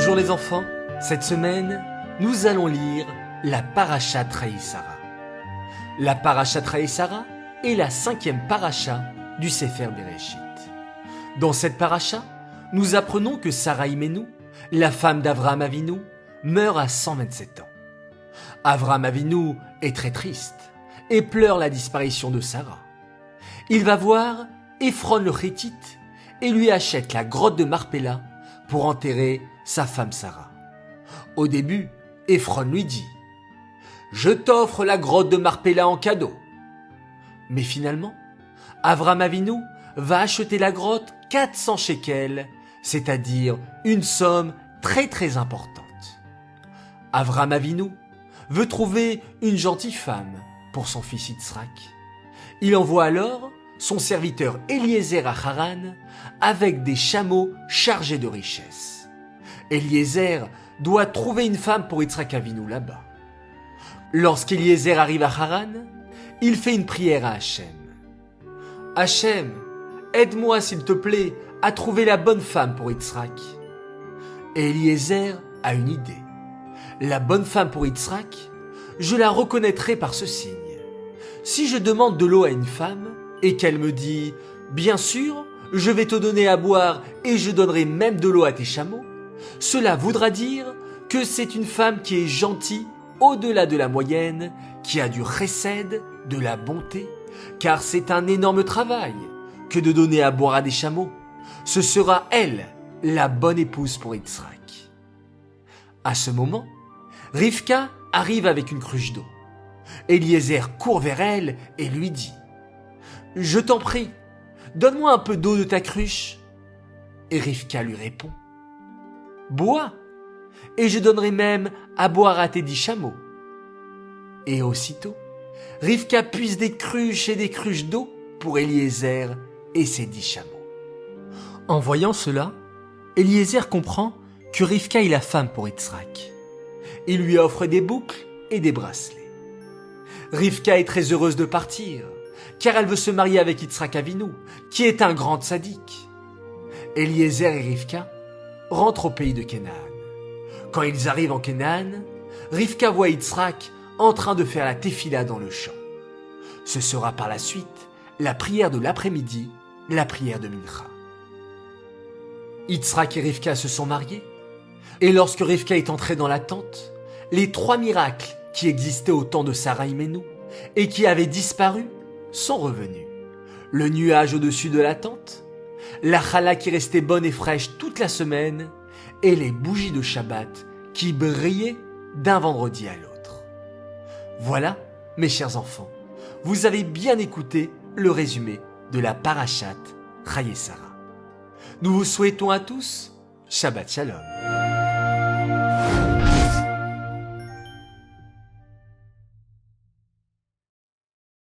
Bonjour les enfants, cette semaine, nous allons lire la Parashat Traï-Sara. La Parashat Traï-Sara est la 5e paracha du Sefer Bereshit. Dans cette paracha, nous apprenons que Sarah Imenou, la femme d'Avraham Avinu, meurt à 127 ans. Avraham Avinu est très triste et pleure la disparition de Sarah. Il va voir Ephron le Hétite et lui achète la grotte de Marpella pour enterrer sa femme Sarah. Au début, Ephron lui dit « Je t'offre la grotte de Marpella en cadeau ». Mais finalement, Avraham Avinu va acheter la grotte 400 shekels, c'est-à-dire une somme très importante. Avraham Avinu veut trouver une gentille femme pour son fils Yitzhak. Il envoie alors son serviteur Eliezer à Haran avec des chameaux chargés de richesses. Eliezer doit trouver une femme pour Yitzhak Avinu là-bas. Lorsqu'Eliezer arrive à Haran, il fait une prière à Hachem. « Hachem, aide-moi s'il te plaît à trouver la bonne femme pour Yitzhak. » Et Eliezer a une idée. La bonne femme pour Yitzhak, je la reconnaîtrai par ce signe. Si je demande de l'eau à une femme et qu'elle me dit « Bien sûr, je vais te donner à boire et je donnerai même de l'eau à tes chameaux », cela voudra dire que c'est une femme qui est gentille au-delà de la moyenne, qui a du chesed, de la bonté, car c'est un énorme travail que de donner à boire à des chameaux. Ce sera elle, la bonne épouse pour Yitzhak. À ce moment, Rivka arrive avec une cruche d'eau. Eliezer court vers elle et lui dit « Je t'en prie, donne-moi un peu d'eau de ta cruche. » Et Rivka lui répond « Bois, et je donnerai même à boire à tes 10 chameaux. » Et aussitôt, Rivka puise des cruches et des cruches d'eau pour Eliezer et ses 10 chameaux. En voyant cela, Eliezer comprend que Rivka est la femme pour Yitzhak. Il lui offre des boucles et des bracelets. Rivka est très heureuse de partir, car elle veut se marier avec Yitzhak Avinu, qui est un grand tzaddik. Eliezer et Rivka rentrent au pays de Canaan. Quand ils arrivent en Canaan, Rivka voit Yitzhak en train de faire la tefila dans le champ. Ce sera par la suite la prière de l'après-midi, la prière de Mincha. Yitzhak et Rivka se sont mariés, et lorsque Rivka est entrée dans la tente, les 3 miracles qui existaient au temps de Sarah Imenou et qui avaient disparu sont revenus. Le nuage au-dessus de la tente, la challah qui restait bonne et fraîche toute la semaine et les bougies de Shabbat qui brillaient d'un vendredi à l'autre. Voilà, mes chers enfants, vous avez bien écouté le résumé de la Parashat Traï-Sara. Nous vous souhaitons à tous Shabbat Shalom.